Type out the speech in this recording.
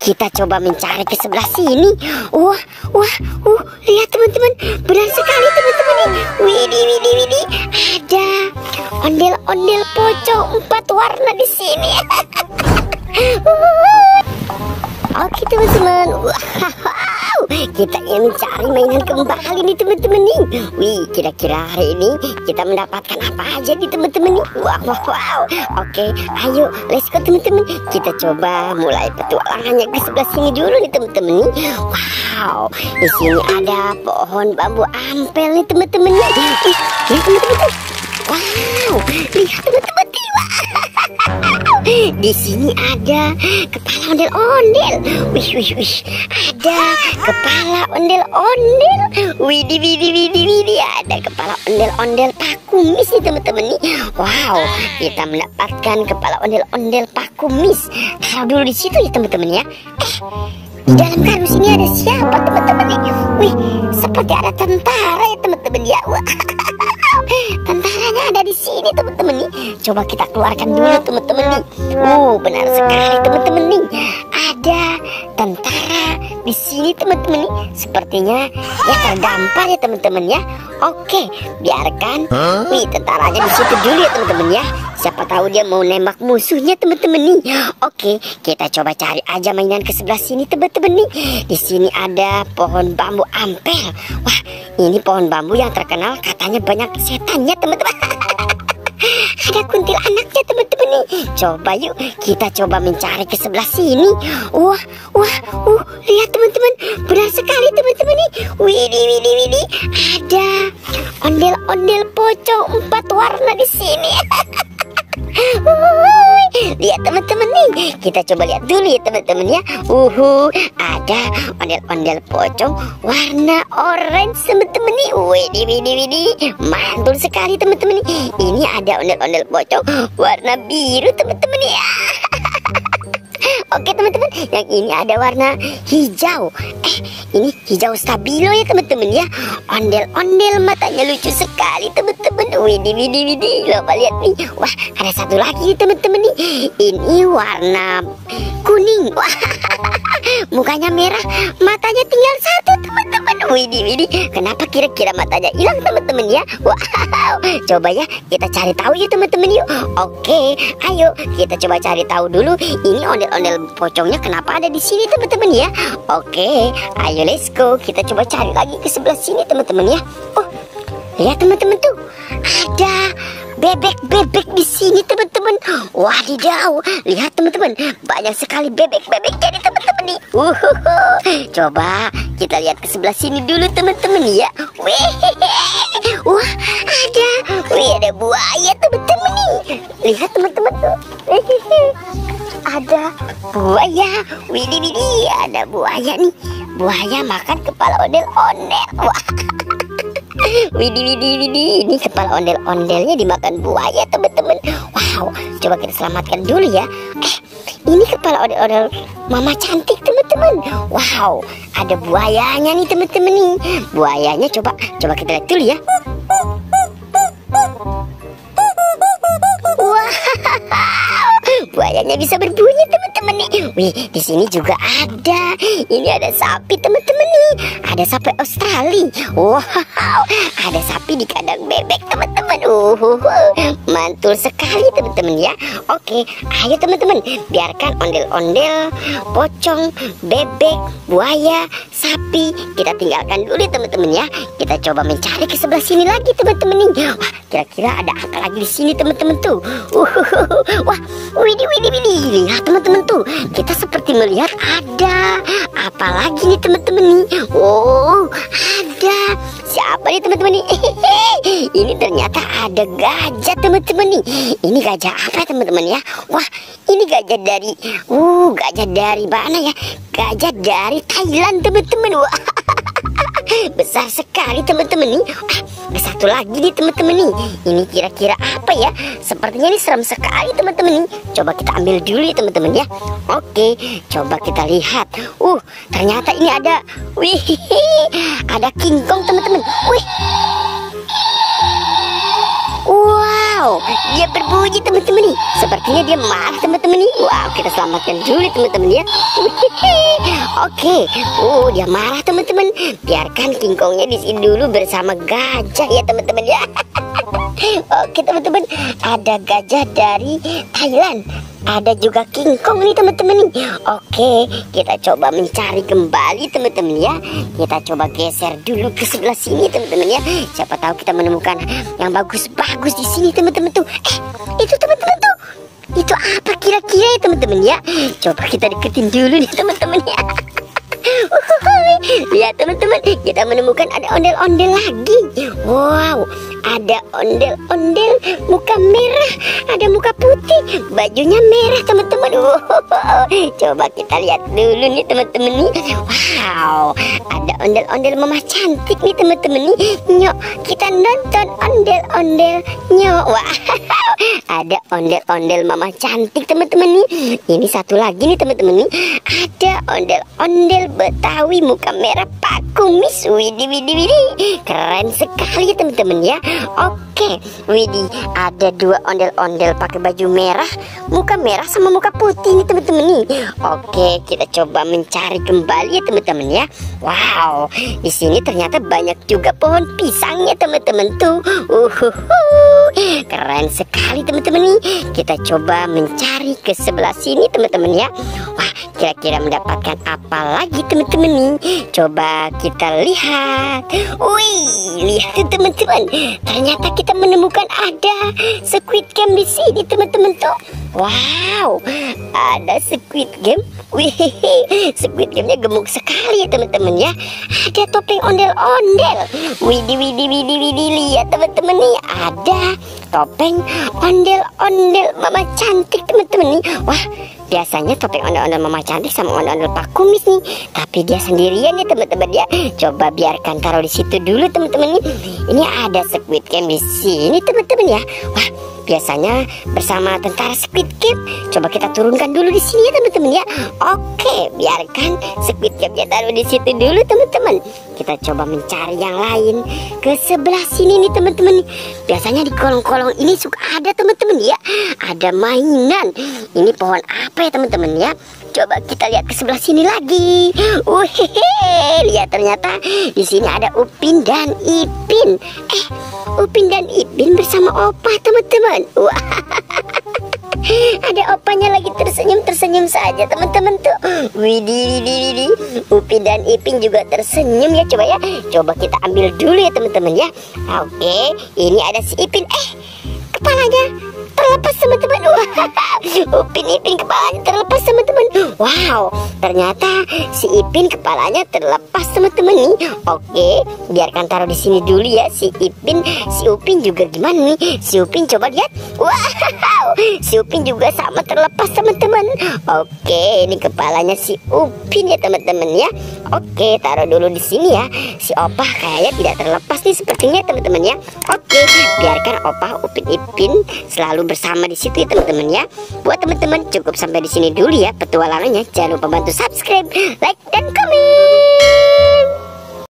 kita coba mencari ke sebelah sini. Lihat teman-teman, benar sekali teman-teman nih. Widih, ada ondel-ondel pocong 4 warna di sini. Oke teman-teman, wow, kita ingin mencari mainan kembali nih teman-teman nih. Wih, kira-kira hari ini kita mendapatkan apa aja nih teman-teman nih. Wow. Oke, ayo let's go teman-teman. Kita coba mulai petualangannya ke sebelah sini dulu nih teman-teman nih. Wow, di sini ada pohon bambu ampel nih teman-teman nih. Lihat teman-teman. Wow, lihat teman-teman. Di sini ada kepala ondel-ondel. Wih. Ada kepala ondel-ondel. Widih. Ada kepala ondel-ondel pakumis nih teman-teman nih. Wow, kita mendapatkan kepala ondel-ondel pakumis. Taruh dulu di situ ya teman-teman ya. Di dalam kardus ini ada siapa teman-teman nih? Wih, seperti ada tentara ya teman-teman ya. Tentaranya ada di sini teman-teman nih. Coba kita keluarkan dulu teman-teman nih. Benar sekali teman-teman nih. Ada tentara di sini teman-teman nih. Sepertinya ya terdampar ya teman-teman ya. Oke, biarkan. Wih, tentaranya di situ dulu ya teman-teman ya. Siapa tahu dia mau nembak musuhnya teman-teman nih. Oke, kita coba cari aja mainan ke sebelah sini teman-teman nih. Di sini ada pohon bambu ampel. Wah, ini pohon bambu yang terkenal katanya banyak setannya teman-teman. Ada kuntilanaknya teman-teman nih. Coba yuk kita coba mencari ke sebelah sini. Lihat teman-teman, benar sekali teman-teman nih. Widih. Ada ondel-ondel pocong 4 warna di sini. Lihat teman-teman nih, kita coba lihat dulu ya teman-teman ya. Ada ondel-ondel pocong warna orange teman-teman nih. Widih, mantul sekali teman-teman nih. Ini ada ondel-ondel pocong warna biru teman-teman nih. Oke teman-teman, yang ini ada warna hijau. Ini hijau stabilo ya teman-teman ya. Ondel-ondel matanya lucu sekali teman-teman. Widih. Coba lihat nih. Wah, ada satu lagi teman-teman nih. Ini warna kuning. Wah, mukanya merah, matanya tinggal satu teman-teman. Widih. Kenapa kira-kira matanya hilang teman-teman ya? Wow, coba ya kita cari tahu ya teman-teman yuk. Oke, ayo kita coba cari tahu dulu. Ini ondel-ondel pocongnya kenapa ada di sini teman-teman ya? Oke, ayo let's go. Kita coba cari lagi ke sebelah sini teman-teman ya. Lihat teman-teman tuh, ada bebek-bebek di sini teman-teman. Wadidaw, lihat teman-teman, banyak sekali bebek-bebek jadi teman-teman nih. Coba kita lihat ke sebelah sini dulu teman-teman ya. Wah, ada buaya teman-teman nih. Lihat teman-teman tuh. Ada buaya. Widih, ada buaya nih. Buaya makan kepala ondel-ondel. Wah. Widih, ini kepala ondel-ondelnya dimakan buaya teman-teman. Wow, coba kita selamatkan dulu ya. Ini kepala ondel-ondel mama cantik teman-teman. Wow, ada buayanya nih teman-teman nih. Buayanya coba kita lihat dulu ya. Buayanya bisa berbunyi teman-teman nih. Wih, di sini juga ada. Ini ada sapi teman-teman nih. Ada sapi Australia. Wow, ada sapi di kandang bebek teman-teman. Mantul sekali teman-teman ya. Oke, ayo teman-teman, biarkan ondel-ondel, pocong, bebek, buaya, sapi kita tinggalkan dulu teman-teman ya. Kita coba mencari ke sebelah sini lagi teman-teman nih. Wah, kira-kira ada apa lagi di sini teman-teman tuh? Wah, widih. Lihat teman-teman tuh, kita seperti melihat ada apa lagi nih teman-teman nih. Ada siapa nih teman-teman nih? Ini ternyata ada gajah teman-teman nih. Ini gajah apa teman-teman ya? Wah, ini gajah dari mana ya? Gajah dari Thailand teman-teman. Wah, besar sekali teman-teman nih. Ada satu lagi nih teman-teman nih. Ini kira-kira apa ya? Sepertinya ini serem sekali teman-teman nih. Coba kita ambil dulu ya teman-teman ya. Oke, coba kita lihat. Ternyata ini ada. Ada King Kong teman-teman. Wow, dia berbunyi teman-teman nih. Sepertinya dia marah teman-teman nih. Wow, kita selamatkan dulu teman-teman ya. Oke, dia marah teman-teman. Biarkan King Kongnya di sini dulu bersama gajah ya teman-teman ya. Oke teman-teman, ada gajah dari Thailand, ada juga King Kong nih teman-teman nih. Oke, kita coba mencari kembali teman-teman ya. Kita coba geser dulu ke sebelah sini teman-teman ya. Siapa tahu kita menemukan yang bagus-bagus di sini teman-teman tuh. Itu teman-teman tuh. Itu apa kira-kira ya teman-teman ya? Coba kita deketin dulu nih teman-teman ya. Lihat teman-teman, kita menemukan ada ondel-ondel lagi. Wow, ada ondel-ondel muka merah, ada muka putih, bajunya merah teman-teman. Coba kita lihat dulu nih teman-teman nih. Wow, ada ondel-ondel mama cantik nih teman-teman nih. Nyok, kita nonton ondel-ondel nyok. Wow, ada ondel-ondel mama cantik teman-teman nih. Ini satu lagi nih teman-teman nih. Ada ondel-ondel Betawi muka merah Pak Kumis. Widih, widih, widih. Keren sekali teman-teman ya. Oke, widih, ada dua ondel-ondel pakai baju merah, muka merah sama muka putih nih teman-teman nih. Oke, kita coba mencari kembali ya teman-teman ya. Wow, di sini ternyata banyak juga pohon pisangnya teman-teman tuh. Keren sekali teman-teman nih. Kita coba mencari ke sebelah sini teman-teman ya. Wah, kira-kira mendapatkan apa lagi teman-teman nih? Coba kita lihat. Wih, lihat teman-teman. Ternyata kita menemukan ada Squid Game di sini teman-teman tuh. Wow, ada Squid Game. Wih, Squid Game-nya gemuk sekali ya teman-teman ya. Ada topeng ondel-ondel. Widih, widih, widih, widih. Lihat teman-teman nih, ada topeng ondel-ondel mama cantik teman-teman nih. Wah, biasanya topeng ondel-ondel mama cantik sama ondel-ondel Pak Kumis nih, tapi dia sendirian ya teman-teman ya. Coba biarkan taruh di situ dulu teman-teman nih. Ini ada Squid Game di sini teman-teman ya. Wah, biasanya bersama tentara Squid Game. Coba kita turunkan dulu di sini ya teman-teman ya. Oke, biarkan Squid Game-nya taruh di situ dulu teman-teman. Kita coba mencari yang lain ke sebelah sini nih teman-teman. Biasanya di kolong-kolong ini suka ada teman-teman ya. Ada mainan. Ini pohon apa ya teman-teman ya? Coba kita lihat ke sebelah sini lagi. Lihat ternyata di sini ada Upin dan Ipin. Upin dan Ipin bersama opa teman-teman. Wah. Ada opanya lagi tersenyum saja teman-teman tuh. Widih, widih, widih. Upin dan Ipin juga tersenyum ya. Coba ya, coba kita ambil dulu ya teman-teman ya. Oke, ini ada si Ipin. Kepalanya terlepas teman-teman. Upin Ipin kepalanya terlepas teman-teman. Wow, ternyata si Ipin kepalanya terlepas teman-teman nih. Oke, biarkan taruh di sini dulu ya si Ipin. Si Upin juga gimana nih? Si Upin coba lihat. Wow, si Upin juga sama terlepas teman-teman. Oke, ini kepalanya si Upin ya teman-teman ya. Oke, taruh dulu di sini ya. Si Opa kayaknya tidak terlepas nih sepertinya teman-teman ya. Oke, biarkan Opa, Upin, Ipin selalu bersama di situ ya teman-teman ya. Buat teman-teman cukup sampai di sini dulu ya petualangannya. Jangan lupa bantu subscribe, like, dan komen.